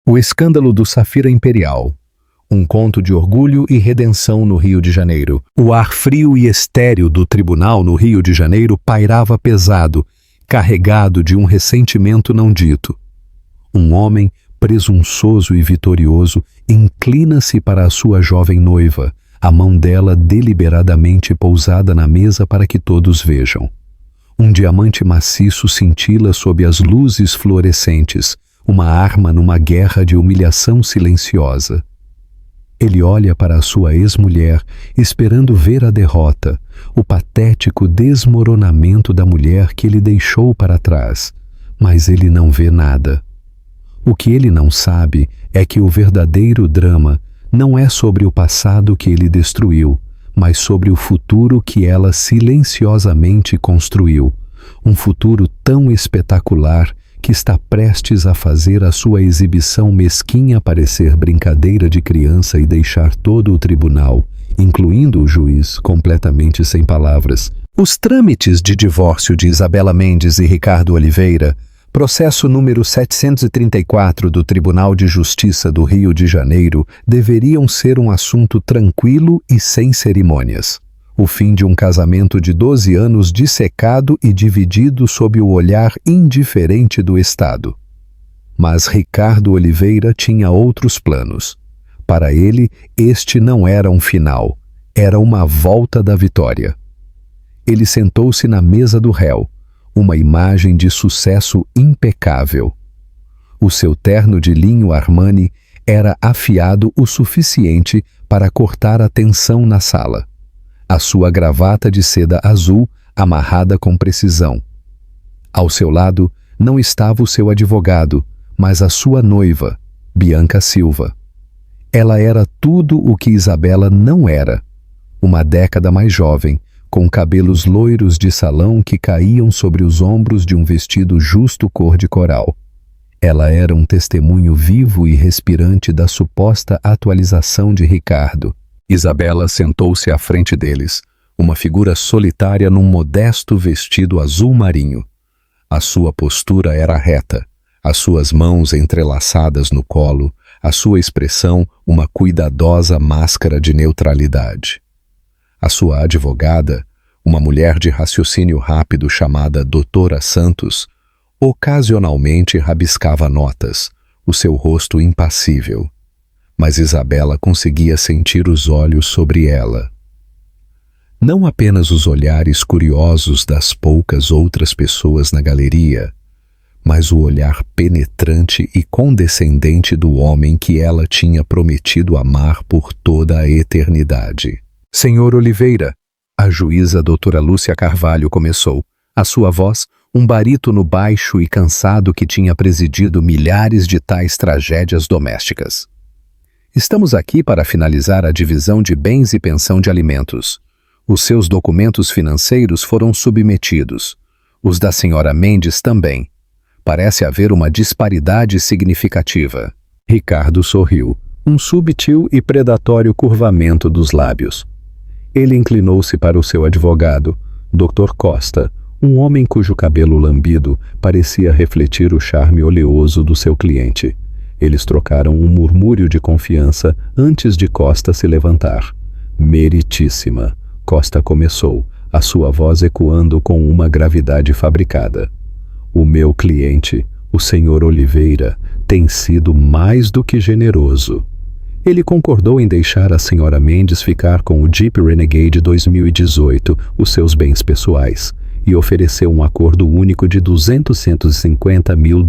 O escândalo do Safira Imperial. Um conto de orgulho e redenção no Rio de Janeiro. O ar frio e estéril do tribunal no Rio de Janeiro pairava pesado, carregado de um ressentimento não dito. Um homem, presunçoso e vitorioso, inclina-se para a sua jovem noiva, a mão dela deliberadamente pousada na mesa para que todos vejam. Um diamante maciço cintila sob as luzes fluorescentes, uma arma numa guerra de humilhação silenciosa. Ele olha para a sua ex-mulher, esperando ver a derrota, o patético desmoronamento da mulher que ele deixou para trás, mas ele não vê nada. O que ele não sabe é que o verdadeiro drama não é sobre o passado que ele destruiu, mas sobre o futuro que ela silenciosamente construiu, um futuro tão espetacular que está prestes a fazer a sua exibição mesquinha parecer brincadeira de criança e deixar todo o tribunal, incluindo o juiz, completamente sem palavras. Os trâmites de divórcio de Isabela Mendes e Ricardo Oliveira, processo número 734 do Tribunal de Justiça do Rio de Janeiro, deveriam ser um assunto tranquilo e sem cerimônias. O fim de um casamento de 12 anos dissecado e dividido sob o olhar indiferente do Estado. Mas Ricardo Oliveira tinha outros planos. Para ele, este não era um final, era uma volta da vitória. Ele sentou-se na mesa do réu, uma imagem de sucesso impecável. O seu terno de linho Armani era afiado o suficiente para cortar a tensão na sala. A sua gravata de seda azul amarrada com precisão. Ao seu lado não estava o seu advogado, mas a sua noiva, Bianca Silva. Ela era tudo o que Isabela não era. Uma década mais jovem, com cabelos loiros de salão que caíam sobre os ombros de um vestido justo cor de coral. Ela era um testemunho vivo e respirante da suposta atualização de Ricardo. Isabela sentou-se à frente deles, uma figura solitária num modesto vestido azul marinho. A sua postura era reta, as suas mãos entrelaçadas no colo, a sua expressão uma cuidadosa máscara de neutralidade. A sua advogada, uma mulher de raciocínio rápido chamada Doutora Santos, ocasionalmente rabiscava notas, o seu rosto impassível. Mas Isabela conseguia sentir os olhos sobre ela. Não apenas os olhares curiosos das poucas outras pessoas na galeria, mas o olhar penetrante e condescendente do homem que ela tinha prometido amar por toda a eternidade. Senhor Oliveira, a juíza doutora Lúcia Carvalho começou, a sua voz, um barítono baixo e cansado que tinha presidido milhares de tais tragédias domésticas. Estamos aqui para finalizar a divisão de bens e pensão de alimentos. Os seus documentos financeiros foram submetidos. Os da senhora Mendes também. Parece haver uma disparidade significativa. Ricardo sorriu, um subtil e predatório curvamento dos lábios. Ele inclinou-se para o seu advogado, Dr. Costa, um homem cujo cabelo lambido parecia refletir o charme oleoso do seu cliente. Eles trocaram um murmúrio de confiança antes de Costa se levantar. Meritíssima, Costa começou, a sua voz ecoando com uma gravidade fabricada. O meu cliente, o senhor Oliveira, tem sido mais do que generoso. Ele concordou em deixar a senhora Mendes ficar com o Jeep Renegade 2018, os seus bens pessoais, e ofereceu um acordo único de $250 mil.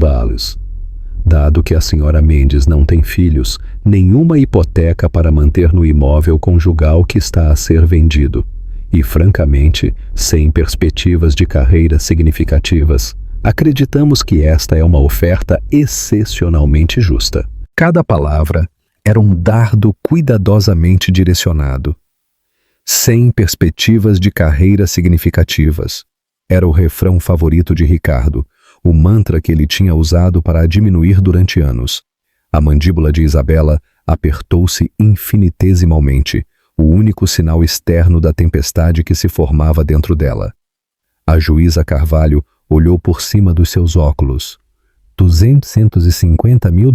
Dado que a senhora Mendes não tem filhos, nenhuma hipoteca para manter no imóvel conjugal que está a ser vendido. E, francamente, sem perspectivas de carreira significativas, acreditamos que esta é uma oferta excepcionalmente justa. Cada palavra era um dardo cuidadosamente direcionado. Sem perspectivas de carreira significativas. Era o refrão favorito de Ricardo, o mantra que ele tinha usado para a diminuir durante anos. A mandíbula de Isabela apertou-se infinitesimalmente, o único sinal externo da tempestade que se formava dentro dela. A juíza Carvalho olhou por cima dos seus óculos. $250 mil.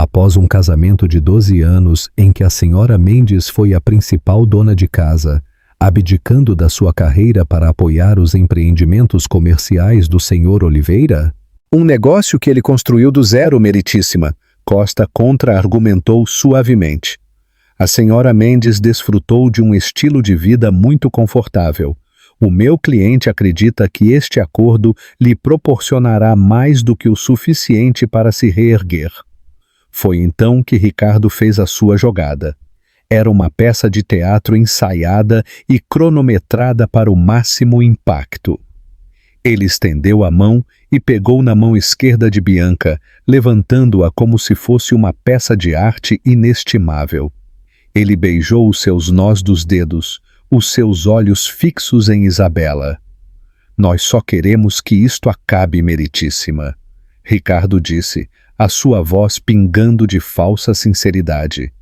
Após um casamento de 12 anos em que a senhora Mendes foi a principal dona de casa, abdicando da sua carreira para apoiar os empreendimentos comerciais do senhor Oliveira? Um negócio que ele construiu do zero, meritíssima, Costa contra-argumentou suavemente. A senhora Mendes desfrutou de um estilo de vida muito confortável. O meu cliente acredita que este acordo lhe proporcionará mais do que o suficiente para se reerguer. Foi então que Ricardo fez a sua jogada. Era uma peça de teatro ensaiada e cronometrada para o máximo impacto. Ele estendeu a mão e pegou na mão esquerda de Bianca, levantando-a como se fosse uma peça de arte inestimável. Ele beijou os seus nós dos dedos, os seus olhos fixos em Isabela. Nós só queremos que isto acabe, meritíssima, Ricardo disse, a sua voz pingando de falsa sinceridade,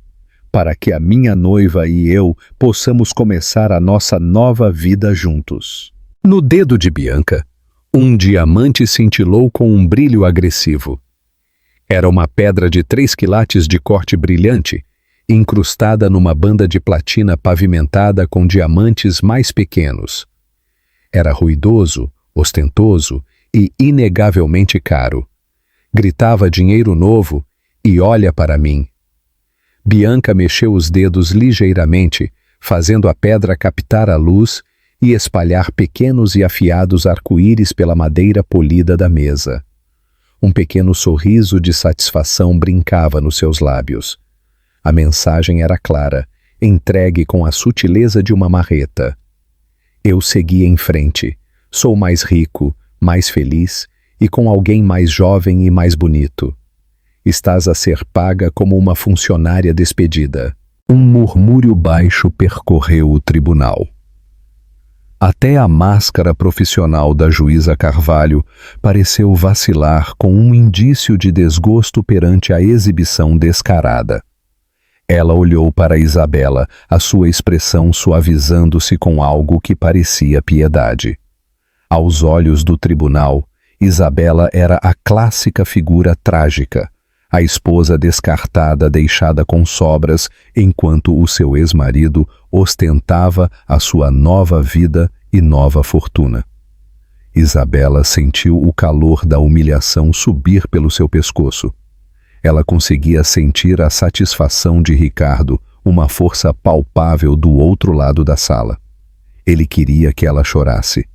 para que a minha noiva e eu possamos começar a nossa nova vida juntos. No dedo de Bianca, um diamante cintilou com um brilho agressivo. Era uma pedra de 3 quilates de corte brilhante, incrustada numa banda de platina pavimentada com diamantes mais pequenos. Era ruidoso, ostentoso e inegavelmente caro. Gritava dinheiro novo e olha para mim. Bianca mexeu os dedos ligeiramente, fazendo a pedra captar a luz e espalhar pequenos e afiados arco-íris pela madeira polida da mesa. Um pequeno sorriso de satisfação brincava nos seus lábios. A mensagem era clara, entregue com a sutileza de uma marreta. Eu segui em frente. Sou mais rico, mais feliz e com alguém mais jovem e mais bonito. Estás a ser paga como uma funcionária despedida. Um murmúrio baixo percorreu o tribunal. Até a máscara profissional da juíza Carvalho pareceu vacilar com um indício de desgosto perante a exibição descarada. Ela olhou para Isabela, a sua expressão suavizando-se com algo que parecia piedade. Aos olhos do tribunal, Isabela era a clássica figura trágica, a esposa descartada deixada com sobras enquanto o seu ex-marido ostentava a sua nova vida e nova fortuna. Isabela sentiu o calor da humilhação subir pelo seu pescoço. Ela conseguia sentir a satisfação de Ricardo, uma força palpável do outro lado da sala. Ele queria que ela chorasse.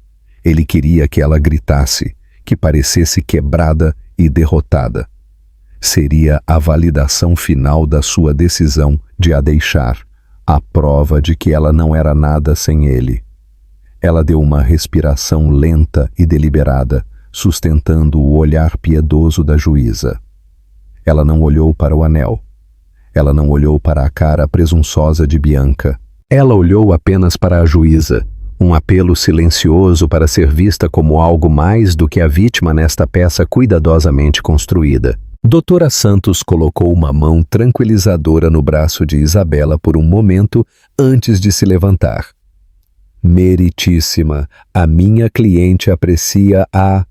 Ele queria que ela gritasse, que parecesse quebrada e derrotada. Seria a validação final da sua decisão de a deixar, a prova de que ela não era nada sem ele. Ela deu uma respiração lenta e deliberada, sustentando o olhar piedoso da juíza. Ela não olhou para o anel. Ela não olhou para a cara presunçosa de Bianca. Ela olhou apenas para a juíza, um apelo silencioso para ser vista como algo mais do que a vítima nesta peça cuidadosamente construída. Doutora Santos colocou uma mão tranquilizadora no braço de Isabela por um momento antes de se levantar. Meritíssima, a minha cliente aprecia a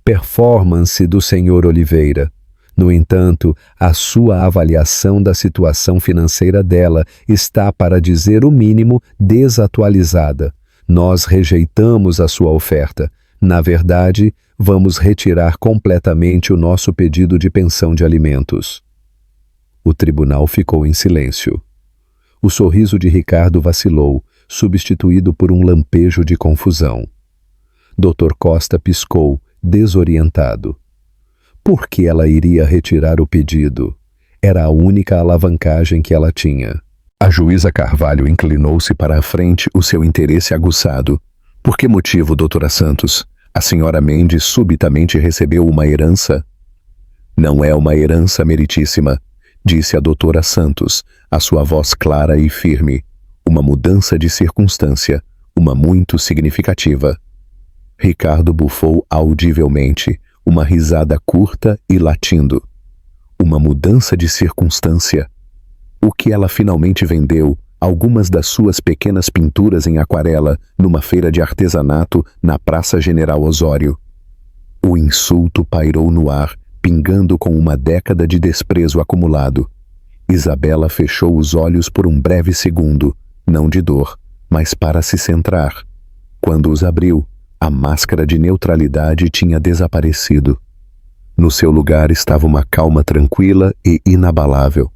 performance do senhor Oliveira. No entanto, a sua avaliação da situação financeira dela está, para dizer o mínimo, desatualizada. Nós rejeitamos a sua oferta. Na verdade, vamos retirar completamente o nosso pedido de pensão de alimentos. O tribunal ficou em silêncio. O sorriso de Ricardo vacilou, substituído por um lampejo de confusão. Dr. Costa piscou, desorientado. Por que ela iria retirar o pedido? Era a única alavancagem que ela tinha. A juíza Carvalho inclinou-se para a frente, o seu interesse aguçado. Por que motivo, doutora Santos? A senhora Mendes subitamente recebeu uma herança? Não é uma herança, meritíssima, disse a doutora Santos, a sua voz clara e firme. Uma mudança de circunstância, uma muito significativa. Ricardo bufou audivelmente, uma risada curta e latindo. Uma mudança de circunstância. O que ela finalmente vendeu, algumas das suas pequenas pinturas em aquarela, numa feira de artesanato na Praça General Osório. O insulto pairou no ar, pingando com uma década de desprezo acumulado. Isabela fechou os olhos por um breve segundo, não de dor, mas para se centrar. Quando os abriu, a máscara de neutralidade tinha desaparecido. No seu lugar estava uma calma tranquila e inabalável.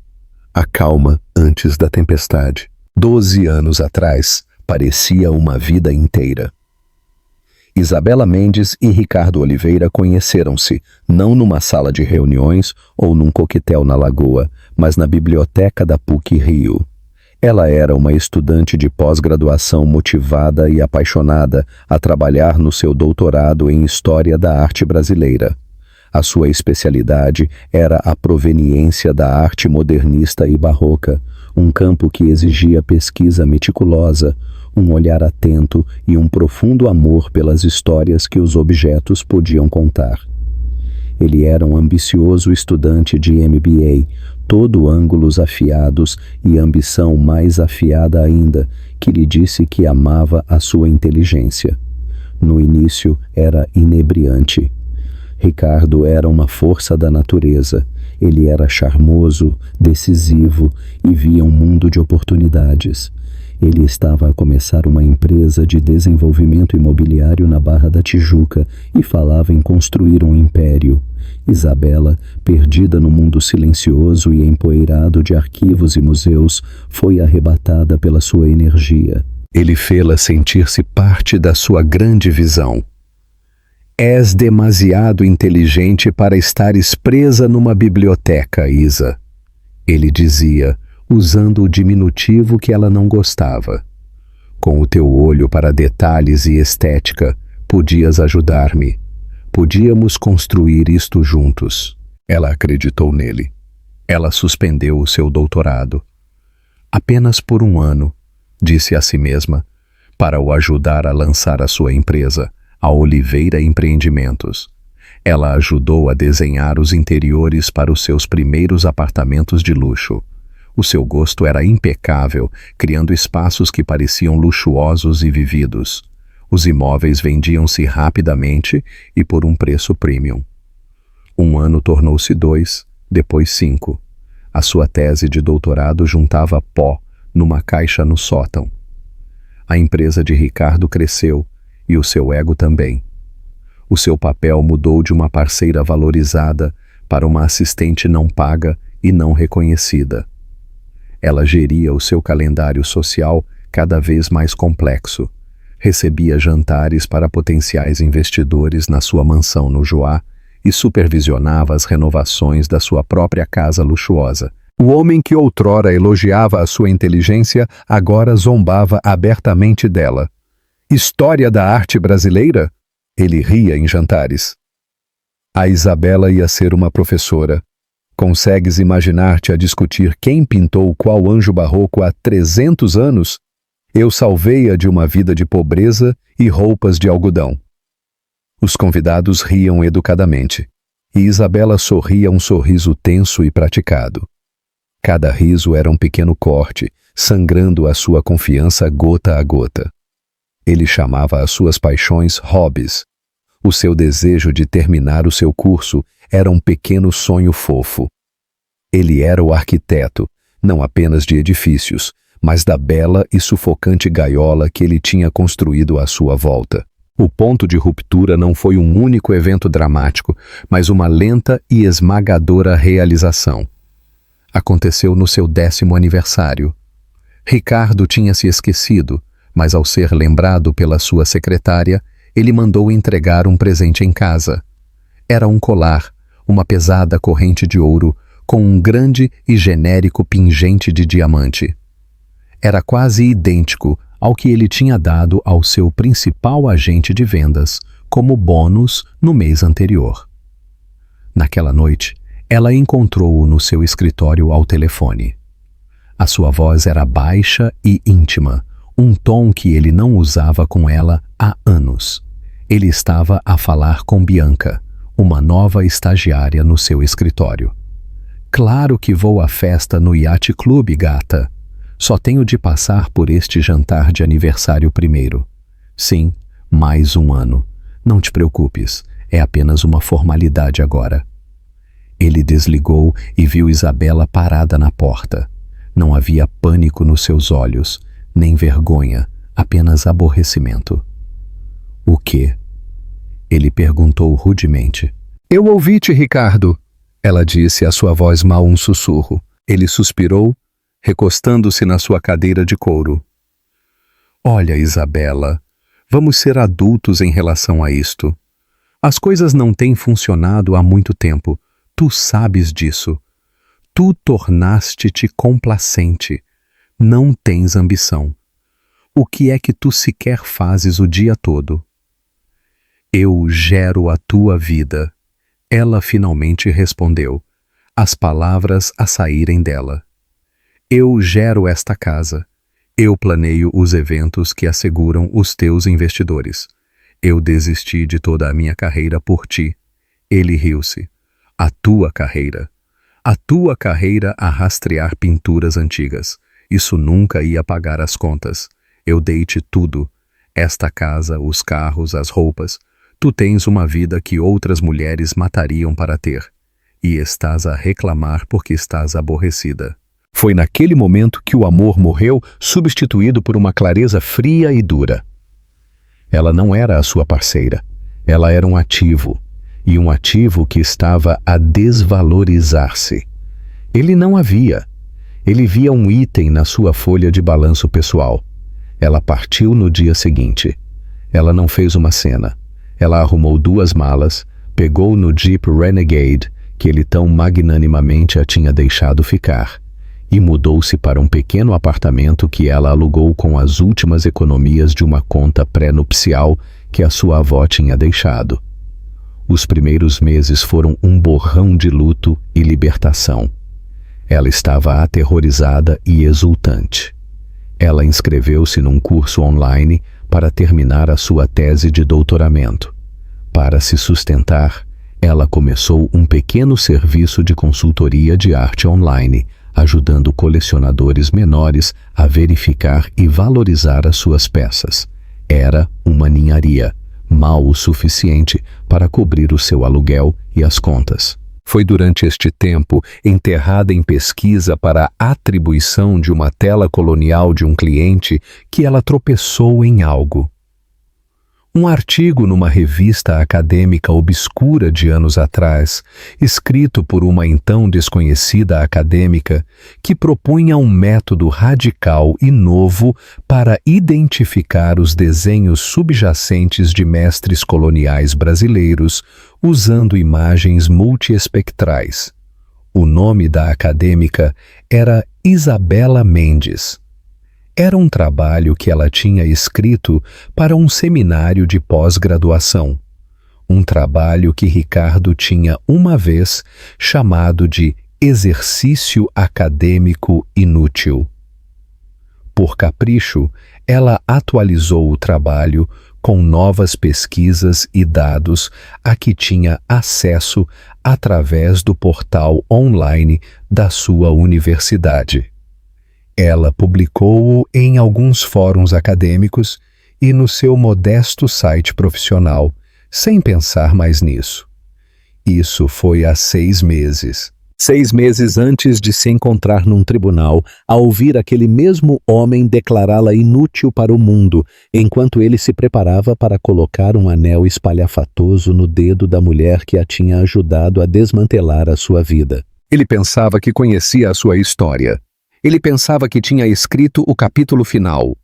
A calma antes da tempestade. 12 anos atrás, parecia uma vida inteira. Isabela Mendes e Ricardo Oliveira conheceram-se, não numa sala de reuniões ou num coquetel na Lagoa, mas na biblioteca da PUC-Rio. Ela era uma estudante de pós-graduação motivada e apaixonada a trabalhar no seu doutorado em História da Arte Brasileira. A sua especialidade era a proveniência da arte modernista e barroca, um campo que exigia pesquisa meticulosa, um olhar atento e um profundo amor pelas histórias que os objetos podiam contar. Ele era um ambicioso estudante de MBA, todo ângulos afiados e ambição mais afiada ainda, que lhe disse que amava a sua inteligência. No início era inebriante. Ricardo era uma força da natureza. Ele era charmoso, decisivo e via um mundo de oportunidades. Ele estava a começar uma empresa de desenvolvimento imobiliário na Barra da Tijuca e falava em construir um império. Isabela, perdida no mundo silencioso e empoeirado de arquivos e museus, foi arrebatada pela sua energia. Ele fê-la sentir-se parte da sua grande visão. És demasiado inteligente para estares presa numa biblioteca, Isa. Ele dizia, usando o diminutivo que ela não gostava. Com o teu olho para detalhes e estética, podias ajudar-me. Podíamos construir isto juntos. Ela acreditou nele. Ela suspendeu o seu doutorado. Apenas por 1 ano, disse a si mesma, para o ajudar a lançar a sua empresa, a Oliveira Empreendimentos. Ela ajudou a desenhar os interiores para os seus primeiros apartamentos de luxo. O seu gosto era impecável, criando espaços que pareciam luxuosos e vividos. Os imóveis vendiam-se rapidamente e por um preço premium. 1 ano tornou-se 2, depois 5. A sua tese de doutorado juntava pó numa caixa no sótão. A empresa de Ricardo cresceu e o seu ego também. O seu papel mudou de uma parceira valorizada para uma assistente não paga e não reconhecida. Ela geria o seu calendário social cada vez mais complexo. Recebia jantares para potenciais investidores na sua mansão no Joá e supervisionava as renovações da sua própria casa luxuosa. O homem que outrora elogiava a sua inteligência agora zombava abertamente dela. História da arte brasileira? Ele ria em jantares. A Isabela ia ser uma professora. Consegues imaginar-te a discutir quem pintou qual anjo barroco há 300 anos? Eu salvei-a de uma vida de pobreza e roupas de algodão. Os convidados riam educadamente, e Isabela sorria um sorriso tenso e praticado. Cada riso era um pequeno corte, sangrando a sua confiança gota a gota. Ele chamava as suas paixões hobbies. O seu desejo de terminar o seu curso era um pequeno sonho fofo. Ele era o arquiteto, não apenas de edifícios, mas da bela e sufocante gaiola que ele tinha construído à sua volta. O ponto de ruptura não foi um único evento dramático, mas uma lenta e esmagadora realização. Aconteceu no seu 10º aniversário. Ricardo tinha se esquecido, mas ao ser lembrado pela sua secretária, ele mandou entregar um presente em casa. Era um colar, uma pesada corrente de ouro, com um grande e genérico pingente de diamante. Era quase idêntico ao que ele tinha dado ao seu principal agente de vendas, como bônus no mês anterior. Naquela noite, ela encontrou-o no seu escritório ao telefone. A sua voz era baixa e íntima, um tom que ele não usava com ela há anos. Ele estava a falar com Bianca, uma nova estagiária no seu escritório. Claro que vou à festa no Yacht Club, gata. Só tenho de passar por este jantar de aniversário primeiro. Sim, mais 1 ano. Não te preocupes, é apenas uma formalidade agora. Ele desligou e viu Isabela parada na porta. Não havia pânico nos seus olhos, nem vergonha, apenas aborrecimento. O quê? Ele perguntou rudemente. Eu ouvi-te, Ricardo. Ela disse, a sua voz mal um sussurro. Ele suspirou, recostando-se na sua cadeira de couro. Olha, Isabela, vamos ser adultos em relação a isto. As coisas não têm funcionado há muito tempo. Tu sabes disso. Tu tornaste-te complacente. Não tens ambição. O que é que tu sequer fazes o dia todo? Eu gero a tua vida. Ela finalmente respondeu, as palavras a saírem dela. Eu gero esta casa. Eu planeio os eventos que asseguram os teus investidores. Eu desisti de toda a minha carreira por ti. Ele riu-se. A tua carreira. A tua carreira a rastrear pinturas antigas. Isso nunca ia pagar as contas. Eu dei-te tudo. Esta casa, os carros, as roupas. Tu tens uma vida que outras mulheres matariam para ter. E estás a reclamar porque estás aborrecida. Foi naquele momento que o amor morreu, substituído por uma clareza fria e dura. Ela não era a sua parceira. Ela era um ativo. E um ativo que estava a desvalorizar-se. Ele não a via. Ele via um item na sua folha de balanço pessoal. Ela partiu no dia seguinte. Ela não fez uma cena. Ela arrumou 2 malas, pegou no Jeep Renegade, que ele tão magnanimamente a tinha deixado ficar, e mudou-se para um pequeno apartamento que ela alugou com as últimas economias de uma conta pré-nupcial que a sua avó tinha deixado. Os primeiros meses foram um borrão de luto e libertação. Ela estava aterrorizada e exultante. Ela inscreveu-se num curso online para terminar a sua tese de doutoramento. Para se sustentar, ela começou um pequeno serviço de consultoria de arte online, ajudando colecionadores menores a verificar e valorizar as suas peças. Era uma ninharia, mal o suficiente para cobrir o seu aluguel e as contas. Foi durante este tempo, enterrada em pesquisa para a atribuição de uma tela colonial de um cliente, que ela tropeçou em algo. Um artigo numa revista acadêmica obscura de anos atrás, escrito por uma então desconhecida acadêmica, que propunha um método radical e novo para identificar os desenhos subjacentes de mestres coloniais brasileiros, usando imagens multiespectrais. O nome da acadêmica era Isabela Mendes. Era um trabalho que ela tinha escrito para um seminário de pós-graduação. Um trabalho que Ricardo tinha uma vez chamado de exercício acadêmico inútil. Por capricho, ela atualizou o trabalho com novas pesquisas e dados a que tinha acesso através do portal online da sua universidade. Ela publicou-o em alguns fóruns acadêmicos e no seu modesto site profissional, sem pensar mais nisso. Isso foi há 6 meses. 6 meses antes de se encontrar num tribunal, a ouvir aquele mesmo homem declará-la inútil para o mundo, enquanto ele se preparava para colocar um anel espalhafatoso no dedo da mulher que a tinha ajudado a desmantelar a sua vida. Ele pensava que conhecia a sua história. Ele pensava que tinha escrito o capítulo final.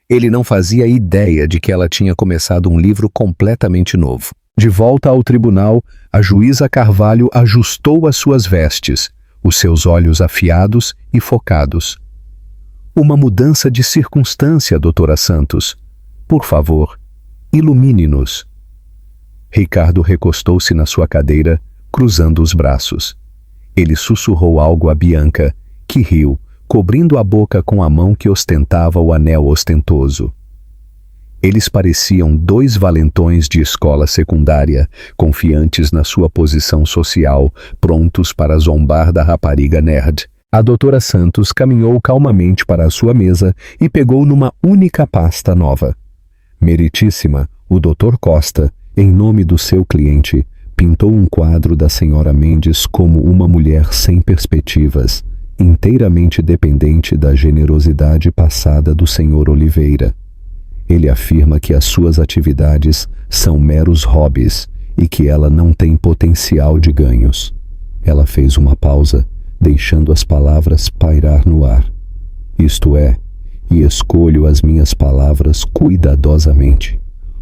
Ele não fazia ideia de que ela tinha começado um livro completamente novo. De volta ao tribunal, a juíza Carvalho ajustou as suas vestes, os seus olhos afiados e focados. Uma mudança de circunstância, doutora Santos. Por favor, ilumine-nos. Ricardo recostou-se na sua cadeira, cruzando os braços. Ele sussurrou algo a Bianca, que riu, cobrindo a boca com a mão que ostentava o anel ostentoso. Eles pareciam 2 valentões de escola secundária, confiantes na sua posição social, prontos para zombar da rapariga nerd. A doutora Santos caminhou calmamente para a sua mesa e pegou numa única pasta nova. Meritíssima, o doutor Costa, em nome do seu cliente, Pintou um quadro da senhora Mendes como uma mulher sem perspectivas, inteiramente dependente da generosidade passada do senhor Oliveira. Ele afirma que as suas atividades são meros hobbies e que ela não tem potencial de ganhos. Ela fez uma pausa, deixando as palavras pairar no ar. Isto é, e escolho as minhas palavras cuidadosamente,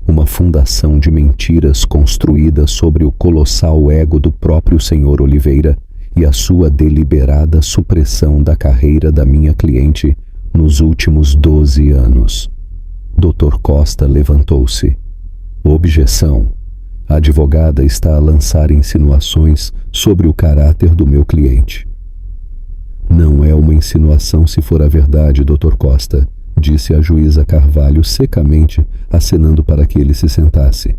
uma fundação de mentiras construída sobre o colossal ego do próprio senhor Oliveira e a sua deliberada supressão da carreira da minha cliente nos últimos 12 anos. Dr. Costa levantou-se. Objeção. A advogada está a lançar insinuações sobre o caráter do meu cliente. Não é uma insinuação se for a verdade, Dr. Costa, disse a juíza Carvalho secamente, acenando para que ele se sentasse.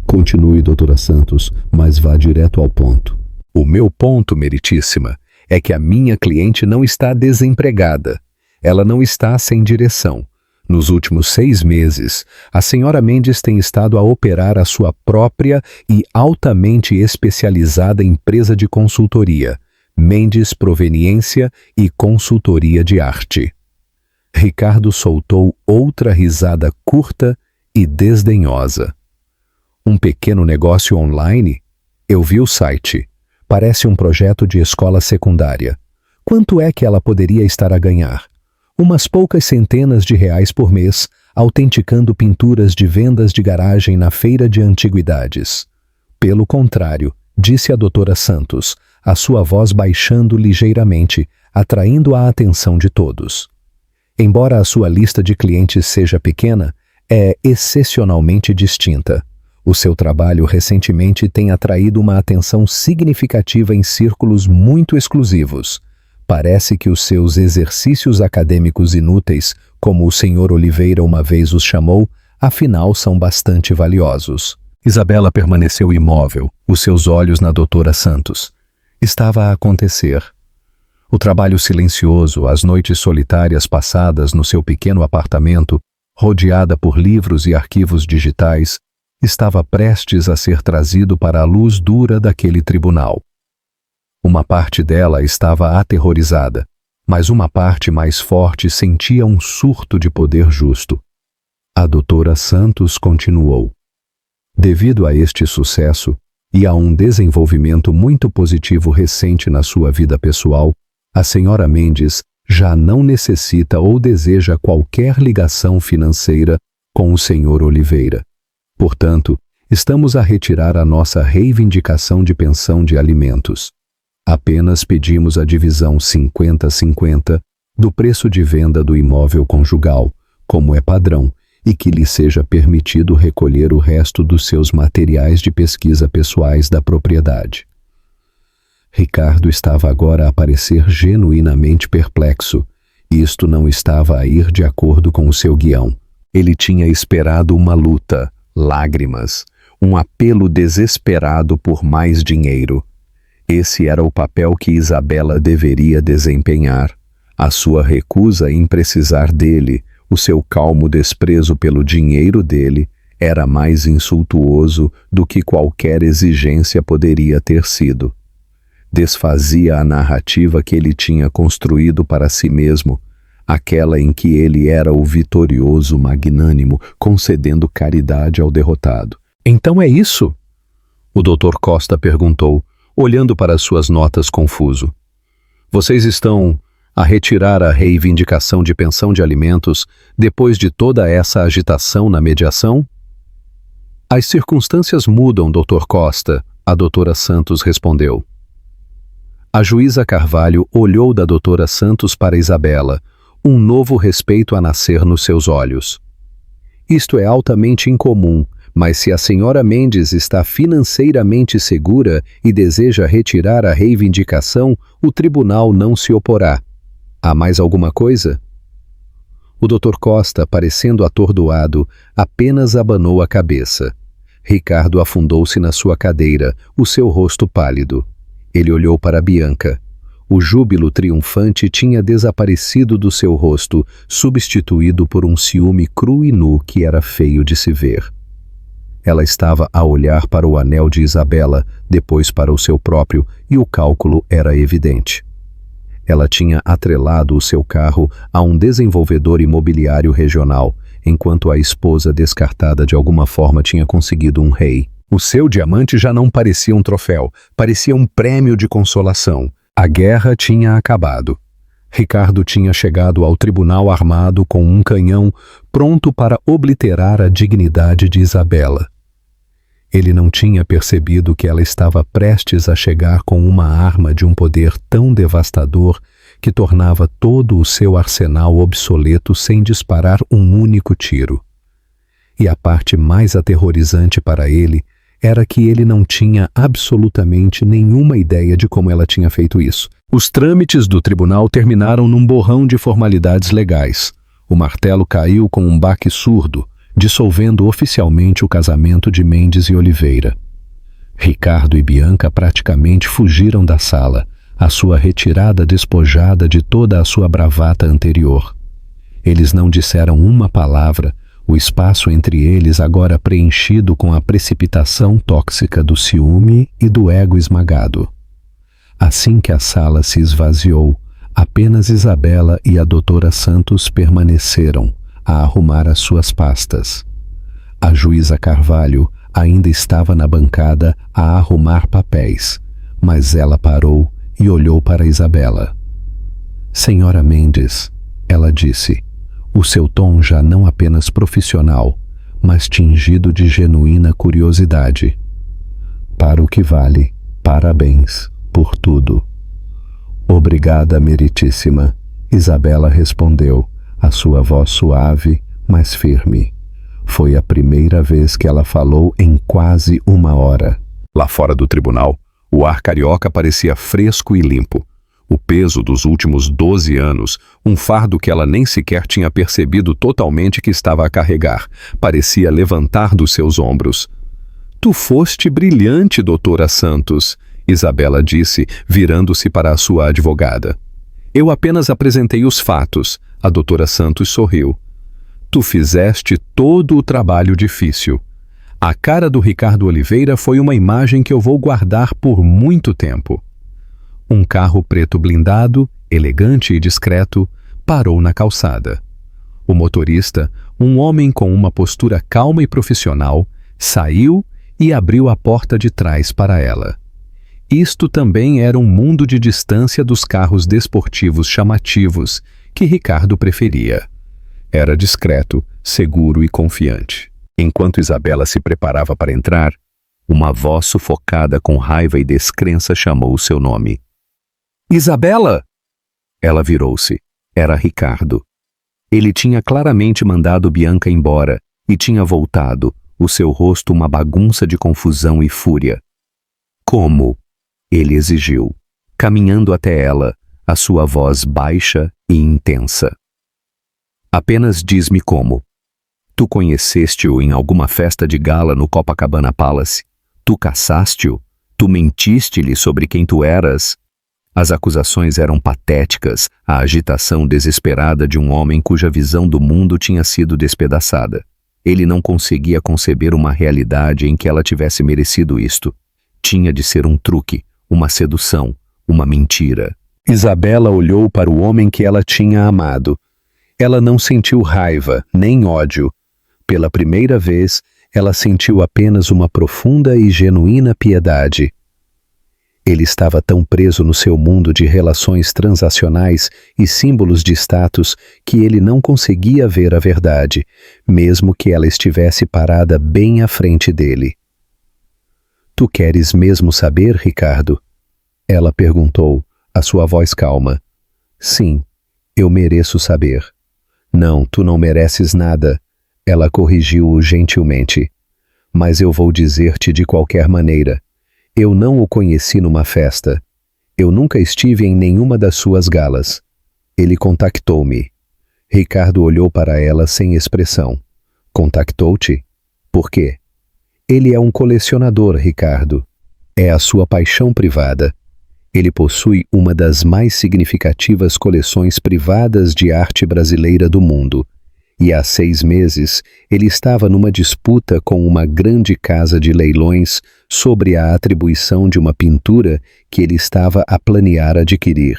Continue, doutora Santos, mas vá direto ao ponto. O meu ponto, meritíssima, é que a minha cliente não está desempregada. Ela não está sem direção. Nos últimos 6 meses, a senhora Mendes tem estado a operar a sua própria e altamente especializada empresa de consultoria, Mendes Proveniência e Consultoria de Arte. Ricardo soltou outra risada curta e desdenhosa. Um pequeno negócio online? Eu vi o site. Parece um projeto de escola secundária. Quanto é que ela poderia estar a ganhar? Umas poucas centenas de reais por mês, autenticando pinturas de vendas de garagem na feira de antiguidades. Pelo contrário, disse a doutora Santos, a sua voz baixando ligeiramente, atraindo a atenção de todos. Embora a sua lista de clientes seja pequena, é excepcionalmente distinta. O seu trabalho recentemente tem atraído uma atenção significativa em círculos muito exclusivos. Parece que os seus exercícios acadêmicos inúteis, como o senhor Oliveira uma vez os chamou, afinal são bastante valiosos. Isabela permaneceu imóvel, os seus olhos na doutora Santos. Estava a acontecer. O trabalho silencioso, as noites solitárias passadas no seu pequeno apartamento, rodeada por livros e arquivos digitais, estava prestes a ser trazido para a luz dura daquele tribunal. Uma parte dela estava aterrorizada, mas uma parte mais forte sentia um surto de poder justo. A doutora Santos continuou. Devido a este sucesso e a um desenvolvimento muito positivo recente na sua vida pessoal, a senhora Mendes já não necessita ou deseja qualquer ligação financeira com o senhor Oliveira. Portanto, estamos a retirar a nossa reivindicação de pensão de alimentos. Apenas pedimos a divisão 50-50 do preço de venda do imóvel conjugal, como é padrão, e que lhe seja permitido recolher o resto dos seus materiais de pesquisa pessoais da propriedade. Ricardo estava agora a parecer genuinamente perplexo. Isto não estava a ir de acordo com o seu guião. Ele tinha esperado uma luta, lágrimas, um apelo desesperado por mais dinheiro. Esse era o papel que Isabela deveria desempenhar. A sua recusa em precisar dele, o seu calmo desprezo pelo dinheiro dele, era mais insultuoso do que qualquer exigência poderia ter sido. Desfazia a narrativa que ele tinha construído para si mesmo, aquela em que ele era o vitorioso magnânimo, concedendo caridade ao derrotado. Então é isso? O Dr. Costa perguntou, olhando para suas notas confuso. Vocês estão a retirar a reivindicação de pensão de alimentos depois de toda essa agitação na mediação? As circunstâncias mudam, Dr. Costa, a doutora Santos respondeu. A juíza Carvalho olhou da doutora Santos para Isabela, um novo respeito a nascer nos seus olhos. Isto é altamente incomum, mas se a senhora Mendes está financeiramente segura e deseja retirar a reivindicação, o tribunal não se oporá. Há mais alguma coisa? O Dr. Costa, parecendo atordoado, apenas abanou a cabeça. Ricardo afundou-se na sua cadeira, o seu rosto pálido. Ele olhou para Bianca. O júbilo triunfante tinha desaparecido do seu rosto, substituído por um ciúme cru e nu que era feio de se ver. Ela estava a olhar para o anel de Isabela, depois para o seu próprio, e o cálculo era evidente. Ela tinha atrelado o seu carro a um desenvolvedor imobiliário regional, enquanto a esposa descartada de alguma forma tinha conseguido um rei. O seu diamante já não parecia um troféu, parecia um prêmio de consolação. A guerra tinha acabado. Ricardo tinha chegado ao tribunal armado com um canhão, pronto para obliterar a dignidade de Isabela. Ele não tinha percebido que ela estava prestes a chegar com uma arma de um poder tão devastador que tornava todo o seu arsenal obsoleto sem disparar um único tiro. E a parte mais aterrorizante para ele era que ele não tinha absolutamente nenhuma ideia de como ela tinha feito isso. Os trâmites do tribunal terminaram num borrão de formalidades legais. O martelo caiu com um baque surdo, dissolvendo oficialmente o casamento de Mendes e Oliveira. Ricardo e Bianca praticamente fugiram da sala, a sua retirada despojada de toda a sua bravata anterior. Eles não disseram uma palavra, o espaço entre eles agora preenchido com a precipitação tóxica do ciúme e do ego esmagado. Assim que a sala se esvaziou, apenas Isabela e a doutora Santos permaneceram a arrumar as suas pastas. A juíza Carvalho ainda estava na bancada a arrumar papéis, mas ela parou e olhou para Isabela. "Senhora Mendes", ela disse, o seu tom já não apenas profissional, mas tingido de genuína curiosidade. "Para o que vale, parabéns por tudo." "Obrigada, meritíssima", Isabela respondeu, a sua voz suave, mas firme. Foi a primeira vez que ela falou em quase uma hora. Lá fora do tribunal, o ar carioca parecia fresco e limpo. O peso dos últimos 12 anos, um fardo que ela nem sequer tinha percebido totalmente que estava a carregar, parecia levantar dos seus ombros. "Tu foste brilhante, doutora Santos", Isabela disse, virando-se para a sua advogada. "Eu apenas apresentei os fatos", a doutora Santos sorriu. "Tu fizeste todo o trabalho difícil." A cara do Ricardo Oliveira foi uma imagem que eu vou guardar por muito tempo. Um carro preto blindado, elegante e discreto, parou na calçada. O motorista, um homem com uma postura calma e profissional, saiu e abriu a porta de trás para ela. Isto também era um mundo de distância dos carros desportivos chamativos que Ricardo preferia. Era discreto, seguro e confiante. Enquanto Isabela se preparava para entrar, uma voz sufocada com raiva e descrença chamou o seu nome. "Isabela!" Ela virou-se. Era Ricardo. Ele tinha claramente mandado Bianca embora e tinha voltado, o seu rosto uma bagunça de confusão e fúria. "Como?" ele exigiu, caminhando até ela, a sua voz baixa e intensa. "Apenas diz-me como. Tu conheceste-o em alguma festa de gala no Copacabana Palace? Tu caçaste-o? Tu mentiste-lhe sobre quem tu eras?" As acusações eram patéticas, a agitação desesperada de um homem cuja visão do mundo tinha sido despedaçada. Ele não conseguia conceber uma realidade em que ela tivesse merecido isto. Tinha de ser um truque, uma sedução, uma mentira. Isabela olhou para o homem que ela tinha amado. Ela não sentiu raiva, nem ódio. Pela primeira vez, ela sentiu apenas uma profunda e genuína piedade. Ele estava tão preso no seu mundo de relações transacionais e símbolos de status que ele não conseguia ver a verdade, mesmo que ela estivesse parada bem à frente dele. "Tu queres mesmo saber, Ricardo?" Ela perguntou, a sua voz calma. "Sim, eu mereço saber." "Não, tu não mereces nada." Ela corrigiu-o gentilmente. "Mas eu vou dizer-te de qualquer maneira. Eu não o conheci numa festa. Eu nunca estive em nenhuma das suas galas. Ele contactou-me." Ricardo olhou para ela sem expressão. "Contactou-te? Por quê?" "Ele é um colecionador, Ricardo. É a sua paixão privada. Ele possui uma das mais significativas coleções privadas de arte brasileira do mundo. E há 6 meses, ele estava numa disputa com uma grande casa de leilões sobre a atribuição de uma pintura que ele estava a planear adquirir.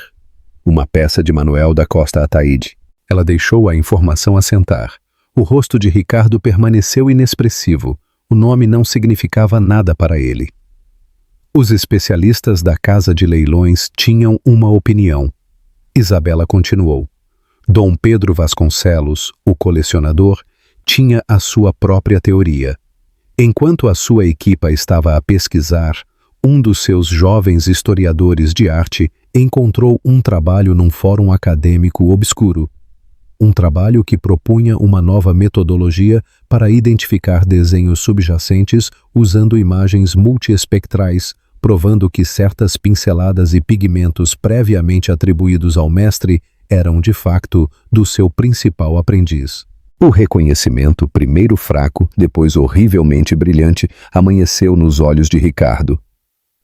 Uma peça de Manuel da Costa Ataíde. Ela deixou a informação assentar. O rosto de Ricardo permaneceu inexpressivo. O nome não significava nada para ele. Os especialistas da casa de leilões tinham uma opinião. Isabela continuou. Dom Pedro Vasconcelos, o colecionador, tinha a sua própria teoria. Enquanto a sua equipa estava a pesquisar, um dos seus jovens historiadores de arte encontrou um trabalho num fórum acadêmico obscuro. Um trabalho que propunha uma nova metodologia para identificar desenhos subjacentes usando imagens multiespectrais, provando que certas pinceladas e pigmentos previamente atribuídos ao mestre eram, de facto, do seu principal aprendiz. O reconhecimento, primeiro fraco, depois horrivelmente brilhante, amanheceu nos olhos de Ricardo.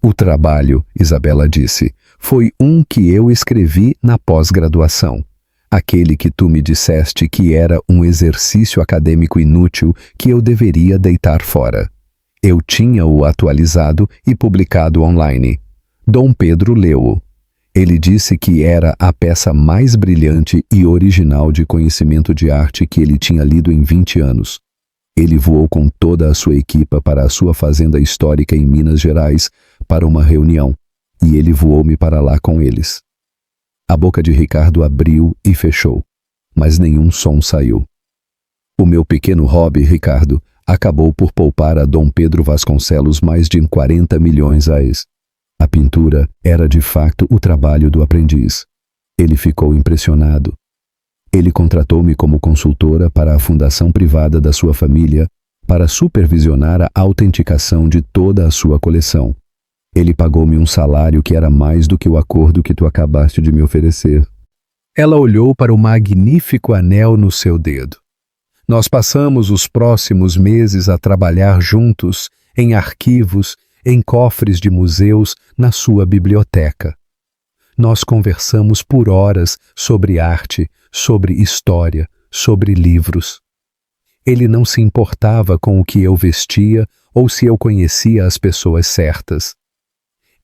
O trabalho, Isabela disse, foi um que eu escrevi na pós-graduação. Aquele que tu me disseste que era um exercício acadêmico inútil que eu deveria deitar fora. Eu tinha-o atualizado e publicado online. Dom Pedro leu-o. Ele disse que era a peça mais brilhante e original de conhecimento de arte que ele tinha lido em 20 anos. Ele voou com toda a sua equipa para a sua fazenda histórica em Minas Gerais para uma reunião, e ele voou-me para lá com eles. A boca de Ricardo abriu e fechou, mas nenhum som saiu. O meu pequeno hobby, Ricardo, acabou por poupar a Dom Pedro Vasconcelos mais de 40 milhões AES. A pintura era de facto o trabalho do aprendiz. Ele ficou impressionado. Ele contratou-me como consultora para a fundação privada da sua família para supervisionar a autenticação de toda a sua coleção. Ele pagou-me um salário que era mais do que o acordo que tu acabaste de me oferecer. Ela olhou para o magnífico anel no seu dedo. Nós passamos os próximos meses a trabalhar juntos em arquivos, em cofres de museus, na sua biblioteca. Nós conversamos por horas sobre arte, sobre história, sobre livros. Ele não se importava com o que eu vestia ou se eu conhecia as pessoas certas.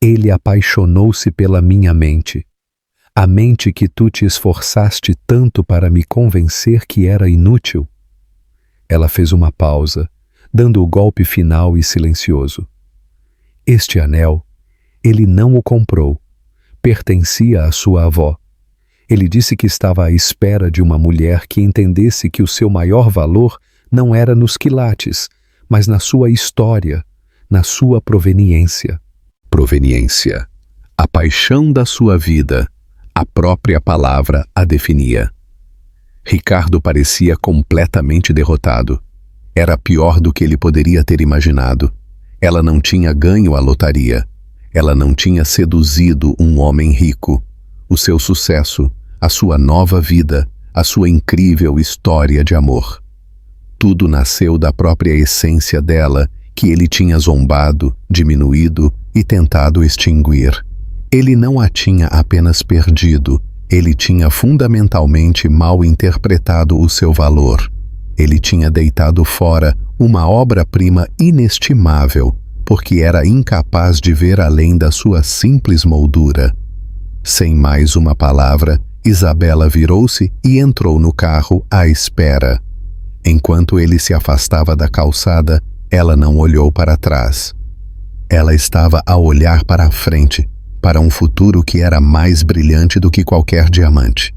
Ele apaixonou-se pela minha mente. A mente que tu te esforçaste tanto para me convencer que era inútil. Ela fez uma pausa, dando o golpe final e silencioso. Este anel, ele não o comprou. Pertencia à sua avó. Ele disse que estava à espera de uma mulher que entendesse que o seu maior valor não era nos quilates, mas na sua história, na sua proveniência. Proveniência. A paixão da sua vida. A própria palavra a definia. Ricardo parecia completamente derrotado. Era pior do que ele poderia ter imaginado. Ela não tinha ganho a lotaria. Ela não tinha seduzido um homem rico. O seu sucesso, a sua nova vida, a sua incrível história de amor. Tudo nasceu da própria essência dela, que ele tinha zombado, diminuído e tentado extinguir. Ele não a tinha apenas perdido, ele tinha fundamentalmente mal interpretado o seu valor. Ele tinha deitado fora uma obra-prima inestimável, porque era incapaz de ver além da sua simples moldura. Sem mais uma palavra, Isabela virou-se e entrou no carro à espera. Enquanto ele se afastava da calçada, ela não olhou para trás. Ela estava a olhar para a frente, para um futuro que era mais brilhante do que qualquer diamante.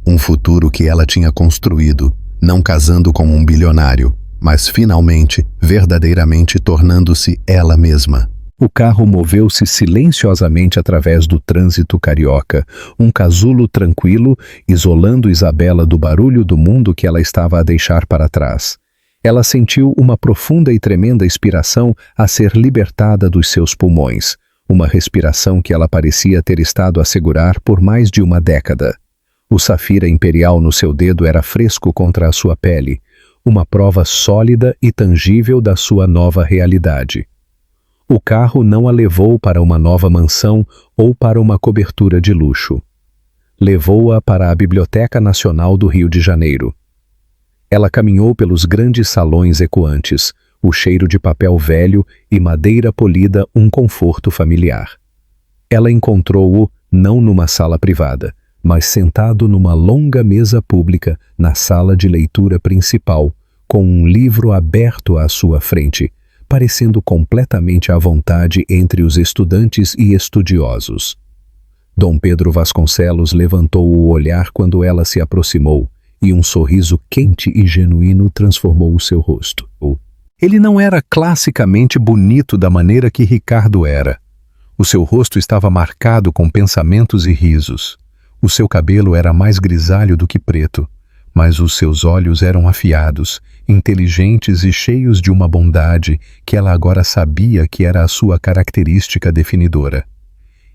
Um futuro que ela tinha construído, não casando com um bilionário, mas finalmente, verdadeiramente tornando-se ela mesma. O carro moveu-se silenciosamente através do trânsito carioca, um casulo tranquilo, isolando Isabela do barulho do mundo que ela estava a deixar para trás. Ela sentiu uma profunda e tremenda inspiração a ser libertada dos seus pulmões, uma respiração que ela parecia ter estado a segurar por mais de uma década. O safira imperial no seu dedo era fresco contra a sua pele, uma prova sólida e tangível da sua nova realidade. O carro não a levou para uma nova mansão ou para uma cobertura de luxo. Levou-a para a Biblioteca Nacional do Rio de Janeiro. Ela caminhou pelos grandes salões ecoantes, o cheiro de papel velho e madeira polida um conforto familiar. Ela encontrou-o não numa sala privada, mas sentado numa longa mesa pública na sala de leitura principal, com um livro aberto à sua frente, parecendo completamente à vontade entre os estudantes e estudiosos. Dom Pedro Vasconcelos levantou o olhar quando ela se aproximou, e um sorriso quente e genuíno transformou o seu rosto. Ele não era classicamente bonito da maneira que Ricardo era. O seu rosto estava marcado com pensamentos e risos. O seu cabelo era mais grisalho do que preto, mas os seus olhos eram afiados, inteligentes e cheios de uma bondade que ela agora sabia que era a sua característica definidora.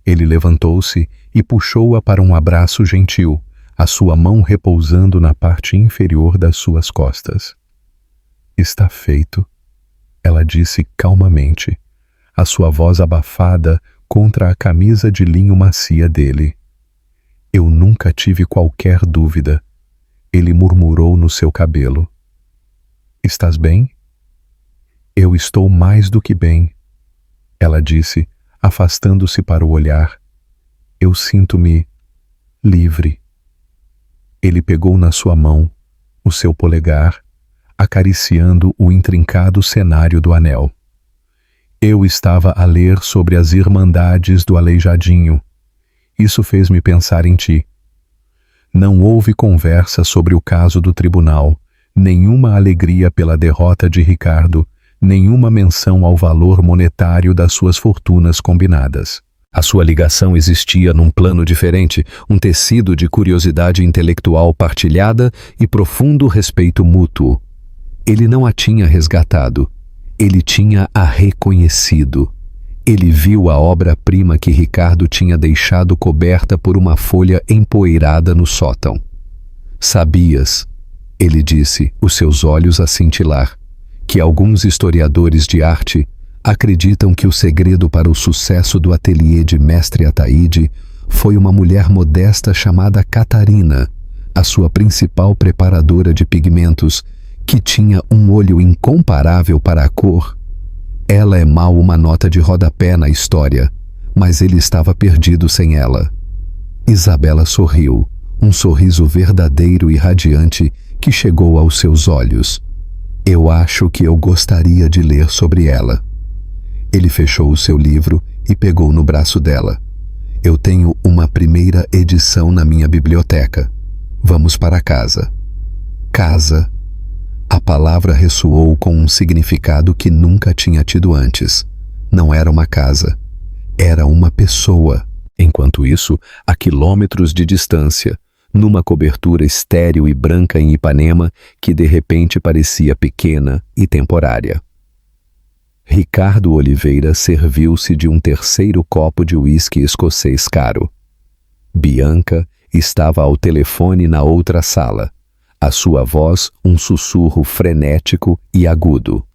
Ele levantou-se e puxou-a para um abraço gentil, a sua mão repousando na parte inferior das suas costas. "Está feito", ela disse calmamente, a sua voz abafada contra a camisa de linho macia dele. "Eu nunca tive qualquer dúvida", ele murmurou no seu cabelo. "Estás bem?" "Eu estou mais do que bem", ela disse, afastando-se para o olhar. "Eu sinto-me livre." Ele pegou na sua mão, o seu polegar, acariciando o intrincado cenário do anel. "Eu estava a ler sobre as Irmandades do Aleijadinho. Isso fez-me pensar em ti. Não houve conversa sobre o caso do tribunal, nenhuma alegria pela derrota de Ricardo, nenhuma menção ao valor monetário das suas fortunas combinadas. A sua ligação existia num plano diferente, um tecido de curiosidade intelectual partilhada e profundo respeito mútuo. Ele não a tinha resgatado, ele tinha a reconhecido. Ele viu a obra-prima que Ricardo tinha deixado coberta por uma folha empoeirada no sótão. "Sabias", ele disse, os seus olhos a cintilar, "que alguns historiadores de arte acreditam que o segredo para o sucesso do ateliê de Mestre Ataíde foi uma mulher modesta chamada Catarina, a sua principal preparadora de pigmentos, que tinha um olho incomparável para a cor. Ela é mal uma nota de rodapé na história, mas ele estava perdido sem ela." Isabela sorriu, um sorriso verdadeiro e radiante que chegou aos seus olhos. "Eu acho que eu gostaria de ler sobre ela." Ele fechou o seu livro e pegou no braço dela. "Eu tenho uma primeira edição na minha biblioteca. Vamos para casa." Casa. A palavra ressoou com um significado que nunca tinha tido antes. Não era uma casa. Era uma pessoa. Enquanto isso, a quilômetros de distância, numa cobertura estéril e branca em Ipanema, que de repente parecia pequena e temporária. Ricardo Oliveira serviu-se de um terceiro copo de uísque escocês caro. Bianca estava ao telefone na outra sala, a sua voz um sussurro frenético e agudo.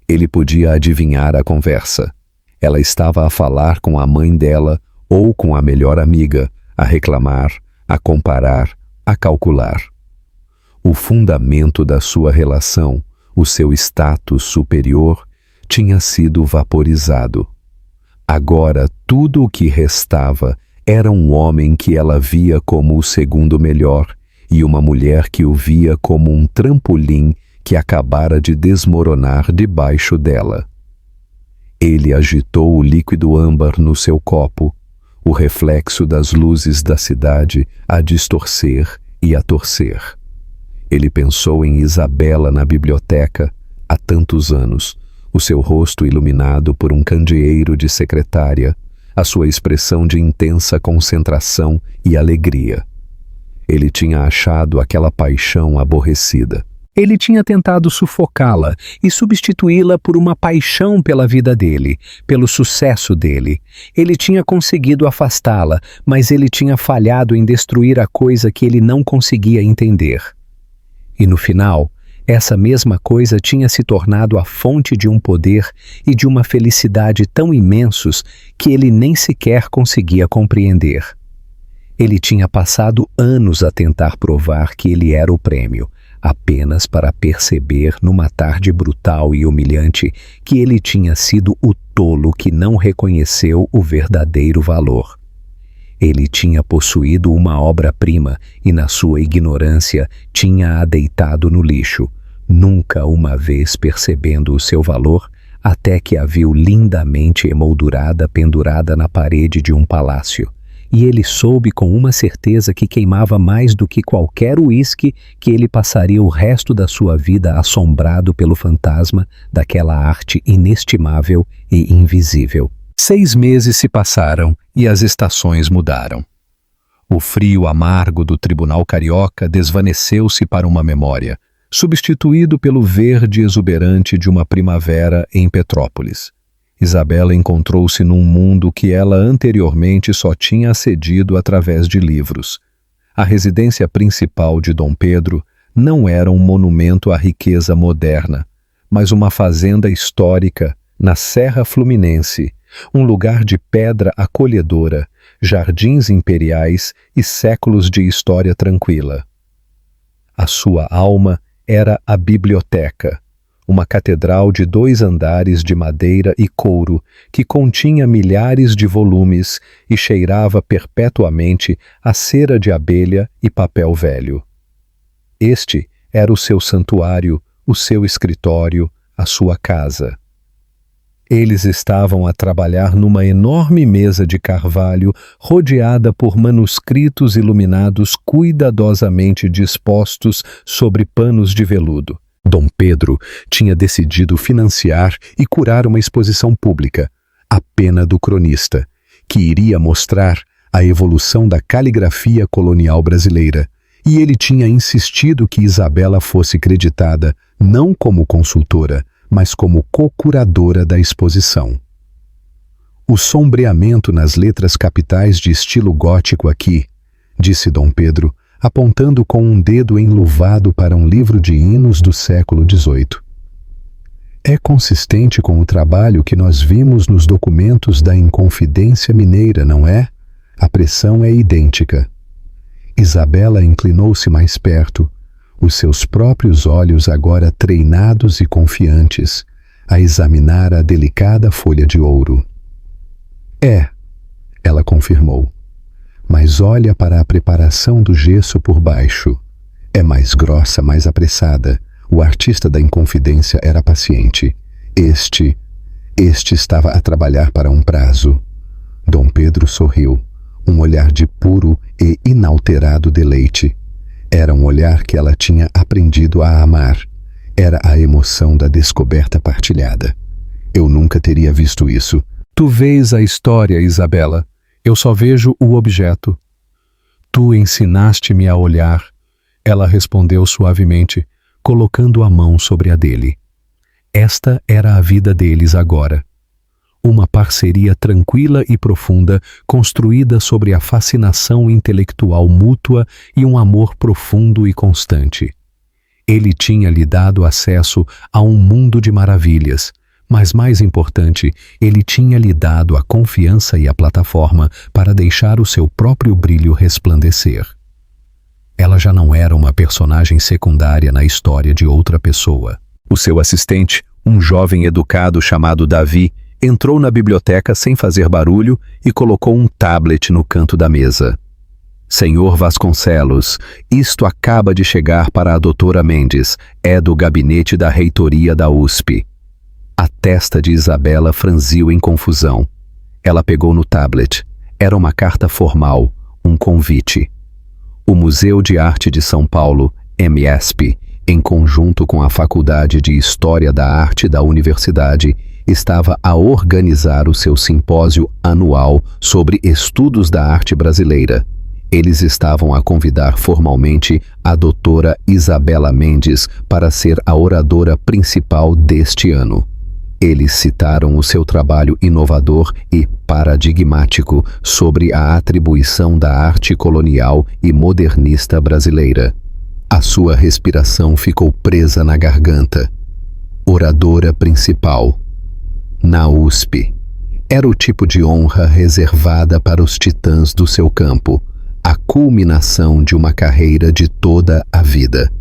Ele podia adivinhar a conversa. Ela estava a falar com a mãe dela ou com a melhor amiga, a reclamar, a comparar, a calcular. O fundamento da sua relação, o seu status superior, tinha sido vaporizado. Agora tudo o que restava era um homem que ela via como o segundo melhor e uma mulher que o via como um trampolim que acabara de desmoronar debaixo dela. Ele agitou o líquido âmbar no seu copo, o reflexo das luzes da cidade a distorcer e a torcer. Ele pensou em Isabela na biblioteca há tantos anos, o seu rosto iluminado por um candeeiro de secretária, a sua expressão de intensa concentração e alegria. Ele tinha achado aquela paixão aborrecida. Ele tinha tentado sufocá-la e substituí-la por uma paixão pela vida dele, pelo sucesso dele. Ele tinha conseguido afastá-la, mas ele tinha falhado em destruir a coisa que ele não conseguia entender. E no final, essa mesma coisa tinha se tornado a fonte de um poder e de uma felicidade tão imensos que ele nem sequer conseguia compreender. Ele tinha passado anos a tentar provar que ele era o prêmio, apenas para perceber numa tarde brutal e humilhante que ele tinha sido o tolo que não reconheceu o verdadeiro valor. Ele tinha possuído uma obra-prima e, na sua ignorância, tinha-a deitado no lixo, nunca uma vez percebendo o seu valor, até que a viu lindamente emoldurada pendurada na parede de um palácio. E ele soube com uma certeza que queimava mais do que qualquer uísque que ele passaria o resto da sua vida assombrado pelo fantasma daquela arte inestimável e invisível. 6 meses se passaram e as estações mudaram. O frio amargo do tribunal carioca desvaneceu-se para uma memória, substituído pelo verde exuberante de uma primavera em Petrópolis. Isabela encontrou-se num mundo que ela anteriormente só tinha acedido através de livros. A residência principal de Dom Pedro não era um monumento à riqueza moderna, mas uma fazenda histórica na Serra Fluminense, um lugar de pedra acolhedora, jardins imperiais e séculos de história tranquila. A sua alma era a biblioteca, uma catedral de 2 andares de madeira e couro que continha milhares de volumes e cheirava perpetuamente a cera de abelha e papel velho. Este era o seu santuário, o seu escritório, a sua casa. Eles estavam a trabalhar numa enorme mesa de carvalho rodeada por manuscritos iluminados cuidadosamente dispostos sobre panos de veludo. Dom Pedro tinha decidido financiar e curar uma exposição pública, A Pena do Cronista, que iria mostrar a evolução da caligrafia colonial brasileira, e ele tinha insistido que Isabela fosse creditada não como consultora, mas como co-curadora da exposição. O sombreamento nas letras capitais de estilo gótico aqui, disse Dom Pedro, apontando com um dedo enluvado para um livro de hinos do século XVIII. É consistente com o trabalho que nós vimos nos documentos da Inconfidência Mineira, não é? A pressão é idêntica. Isabela inclinou-se mais perto, os seus próprios olhos agora treinados e confiantes, a examinar a delicada folha de ouro. É, ela confirmou. Mas olha para a preparação do gesso por baixo. É mais grossa, mais apressada. O artista da Inconfidência era paciente. Este estava a trabalhar para um prazo. Dom Pedro sorriu, um olhar de puro e inalterado deleite. Era um olhar que ela tinha aprendido a amar. Era a emoção da descoberta partilhada. Eu nunca teria visto isso. Tu vês a história, Isabela. Eu só vejo o objeto. Tu ensinaste-me a olhar, ela respondeu suavemente, colocando a mão sobre a dele. Esta era a vida deles agora. Uma parceria tranquila e profunda, construída sobre a fascinação intelectual mútua e um amor profundo e constante. Ele tinha lhe dado acesso a um mundo de maravilhas, mas mais importante, ele tinha lhe dado a confiança e a plataforma para deixar o seu próprio brilho resplandecer. Ela já não era uma personagem secundária na história de outra pessoa. O seu assistente, um jovem educado chamado Davi, entrou na biblioteca sem fazer barulho e colocou um tablet no canto da mesa. Senhor Vasconcelos, isto acaba de chegar para a doutora Mendes, é do gabinete da reitoria da USP. A testa de Isabela franziu em confusão. Ela pegou no tablet. Era uma carta formal, um convite. O Museu de Arte de São Paulo, MESP, em conjunto com a Faculdade de História da Arte da Universidade, estava a organizar o seu simpósio anual sobre estudos da arte brasileira. Eles estavam a convidar formalmente a doutora Isabela Mendes para ser a oradora principal deste ano. Eles citaram o seu trabalho inovador e paradigmático sobre a atribuição da arte colonial e modernista brasileira. A sua respiração ficou presa na garganta. Oradora principal. Na USP. Era o tipo de honra reservada para os titãs do seu campo, a culminação de uma carreira de toda a vida.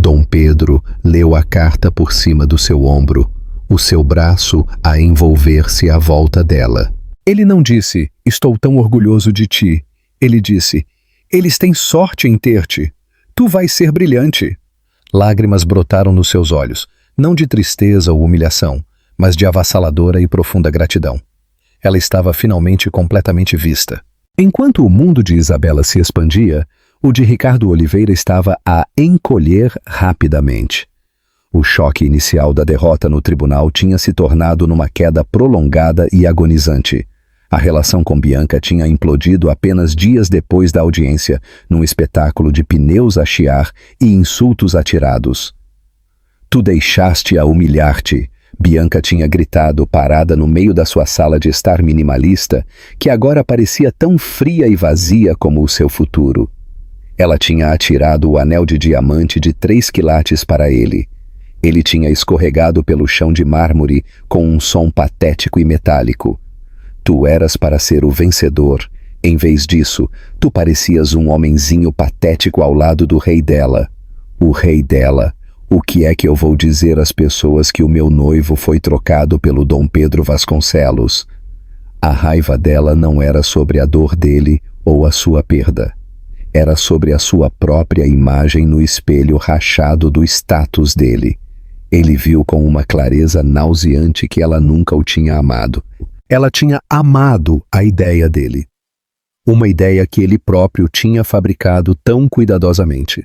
Dom Pedro leu a carta por cima do seu ombro, o seu braço a envolver-se à volta dela. Ele não disse, estou tão orgulhoso de ti. Ele disse, eles têm sorte em ter-te. Tu vais ser brilhante. Lágrimas brotaram nos seus olhos, não de tristeza ou humilhação, mas de avassaladora e profunda gratidão. Ela estava finalmente completamente vista. Enquanto o mundo de Isabela se expandia, o de Ricardo Oliveira estava a encolher rapidamente. O choque inicial da derrota no tribunal tinha se tornado numa queda prolongada e agonizante. A relação com Bianca tinha implodido apenas dias depois da audiência, num espetáculo de pneus a chiar e insultos atirados. Tu deixaste-a humilhar-te, Bianca tinha gritado, parada no meio da sua sala de estar minimalista, que agora parecia tão fria e vazia como o seu futuro. Ela tinha atirado o anel de diamante de 3 quilates para ele. Ele tinha escorregado pelo chão de mármore com um som patético e metálico. Tu eras para ser o vencedor. Em vez disso, tu parecias um homenzinho patético ao lado do rei dela. O rei dela. O que é que eu vou dizer às pessoas que o meu noivo foi trocado pelo Dom Pedro Vasconcelos? A raiva dela não era sobre a dor dele ou a sua perda. Era sobre a sua própria imagem no espelho rachado do status dele. Ele viu com uma clareza nauseante que ela nunca o tinha amado. Ela tinha amado a ideia dele. Uma ideia que ele próprio tinha fabricado tão cuidadosamente.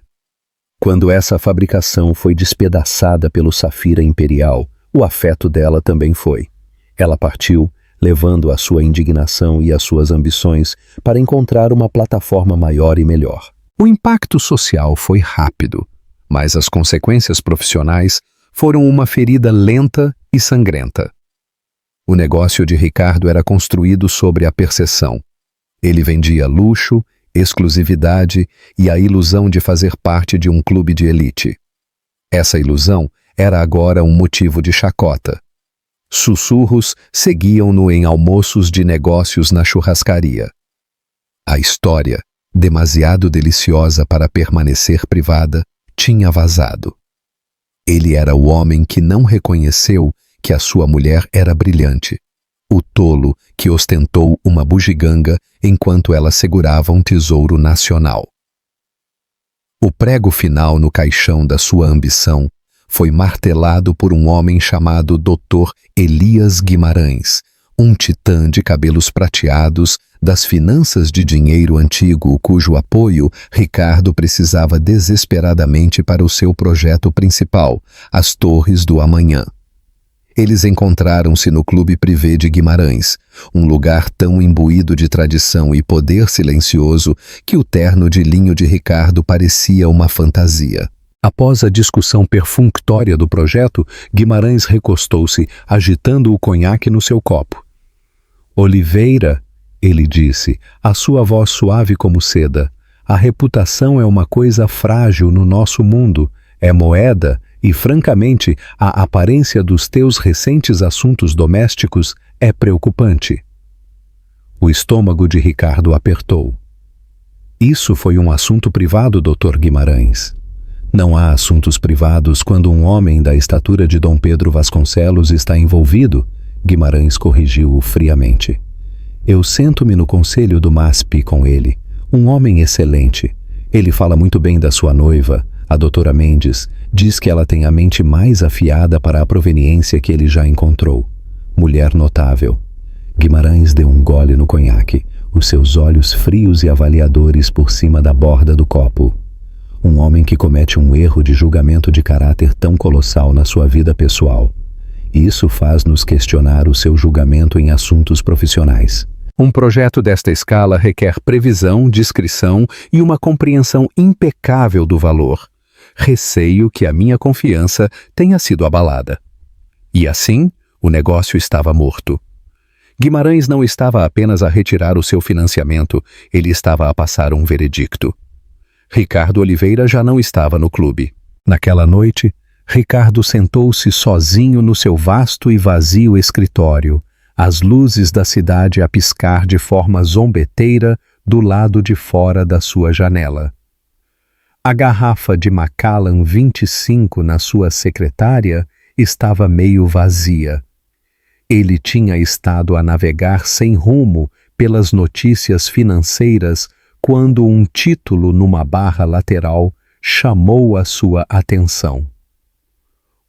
Quando essa fabricação foi despedaçada pelo Safira Imperial, o afeto dela também foi. Ela partiu, levando a sua indignação e as suas ambições para encontrar uma plataforma maior e melhor. O impacto social foi rápido, mas as consequências profissionais foram uma ferida lenta e sangrenta. O negócio de Ricardo era construído sobre a percepção. Ele vendia luxo, exclusividade e a ilusão de fazer parte de um clube de elite. Essa ilusão era agora um motivo de chacota. Sussurros seguiam-no em almoços de negócios na churrascaria. A história, demasiado deliciosa para permanecer privada, tinha vazado. Ele era o homem que não reconheceu que a sua mulher era brilhante. O tolo que ostentou uma bugiganga enquanto ela segurava um tesouro nacional. O prego final no caixão da sua ambição foi martelado por um homem chamado Dr. Elias Guimarães, um titã de cabelos prateados, das finanças de dinheiro antigo, cujo apoio Ricardo precisava desesperadamente para o seu projeto principal, as Torres do Amanhã. Eles encontraram-se no Clube Privé de Guimarães, um lugar tão imbuído de tradição e poder silencioso que o terno de linho de Ricardo parecia uma fantasia. Após a discussão perfunctória do projeto, Guimarães recostou-se, agitando o conhaque no seu copo. Oliveira, ele disse, a sua voz suave como seda, a reputação é uma coisa frágil no nosso mundo, é moeda e, francamente, a aparência dos teus recentes assuntos domésticos é preocupante. O estômago de Ricardo apertou. Isso foi um assunto privado, Dr. Guimarães. Não há assuntos privados quando um homem da estatura de Dom Pedro Vasconcelos está envolvido, Guimarães corrigiu-o friamente. Eu sento-me no conselho do MASP com ele, um homem excelente. Ele fala muito bem da sua noiva, a doutora Mendes, diz que ela tem a mente mais afiada para a proveniência que ele já encontrou. Mulher notável. Guimarães deu um gole no conhaque, os seus olhos frios e avaliadores por cima da borda do copo. Um homem que comete um erro de julgamento de caráter tão colossal na sua vida pessoal. Isso faz-nos questionar o seu julgamento em assuntos profissionais. Um projeto desta escala requer previsão, discrição e uma compreensão impecável do valor. Receio que a minha confiança tenha sido abalada. E assim, o negócio estava morto. Guimarães não estava apenas a retirar o seu financiamento, ele estava a passar um veredicto. Ricardo Oliveira já não estava no clube. Naquela noite, Ricardo sentou-se sozinho no seu vasto e vazio escritório, as luzes da cidade a piscar de forma zombeteira do lado de fora da sua janela. A garrafa de Macallan 25 na sua secretária estava meio vazia. Ele tinha estado a navegar sem rumo pelas notícias financeiras quando um título numa barra lateral chamou a sua atenção.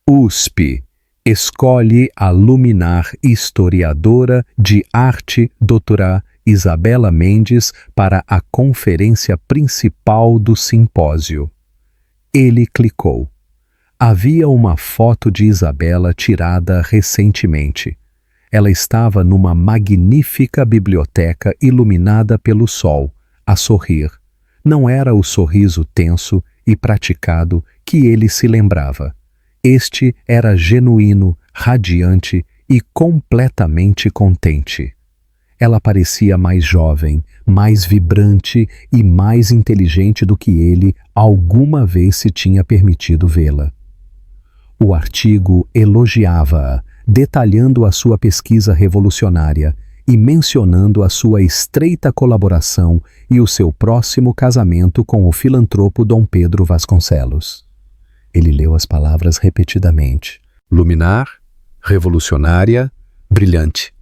USP escolhe a luminar historiadora de arte doutora Isabela Mendes para a conferência principal do simpósio. Ele clicou. Havia uma foto de Isabela tirada recentemente. Ela estava numa magnífica biblioteca iluminada pelo sol, a sorrir. Não era o sorriso tenso e praticado que ele se lembrava. Este era genuíno, radiante e completamente contente. Ela parecia mais jovem, mais vibrante e mais inteligente do que ele alguma vez se tinha permitido vê-la. O artigo elogiava-a, detalhando a sua pesquisa revolucionária e mencionando a sua estreita colaboração e o seu próximo casamento com o filantropo Dom Pedro Vasconcelos. Ele leu as palavras repetidamente. Luminar, revolucionária, brilhante.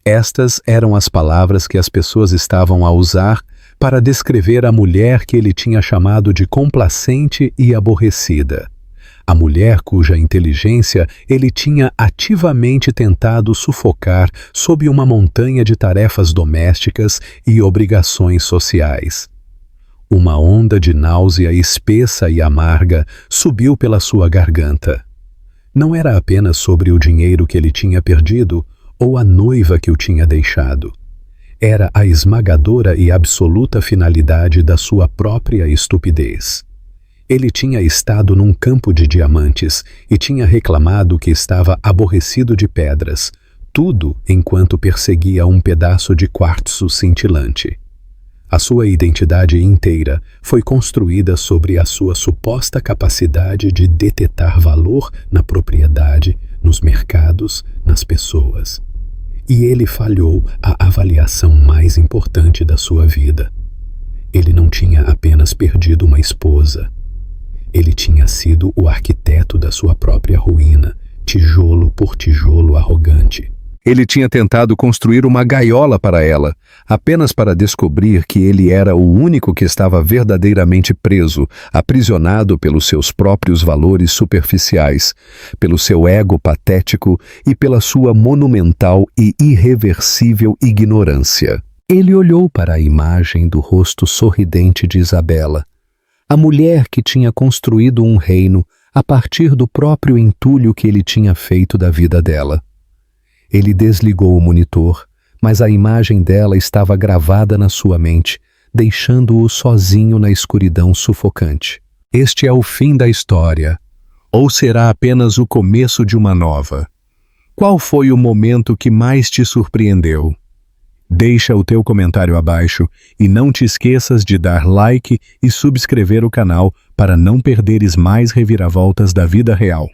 Estas eram as palavras que as pessoas estavam a usar para descrever a mulher que ele tinha chamado de complacente e aborrecida. A mulher cuja inteligência ele tinha ativamente tentado sufocar sob uma montanha de tarefas domésticas e obrigações sociais. Uma onda de náusea espessa e amarga subiu pela sua garganta. Não era apenas sobre o dinheiro que ele tinha perdido ou a noiva que o tinha deixado. Era a esmagadora e absoluta finalidade da sua própria estupidez. Ele tinha estado num campo de diamantes e tinha reclamado que estava aborrecido de pedras, tudo enquanto perseguia um pedaço de quartzo cintilante. A sua identidade inteira foi construída sobre a sua suposta capacidade de detetar valor na propriedade, nos mercados, nas pessoas. E ele falhou a avaliação mais importante da sua vida. Ele não tinha apenas perdido uma esposa. Ele tinha sido o arquiteto da sua própria ruína, tijolo por tijolo arrogante. Ele tinha tentado construir uma gaiola para ela, apenas para descobrir que ele era o único que estava verdadeiramente preso, aprisionado pelos seus próprios valores superficiais, pelo seu ego patético e pela sua monumental e irreversível ignorância. Ele olhou para a imagem do rosto sorridente de Isabela, a mulher que tinha construído um reino a partir do próprio entulho que ele tinha feito da vida dela. Ele desligou o monitor, mas a imagem dela estava gravada na sua mente, deixando-o sozinho na escuridão sufocante. Este é o fim da história, ou será apenas o começo de uma nova? Qual foi o momento que mais te surpreendeu? Deixa o teu comentário abaixo e não te esqueças de dar like e subscrever o canal para não perderes mais reviravoltas da vida real.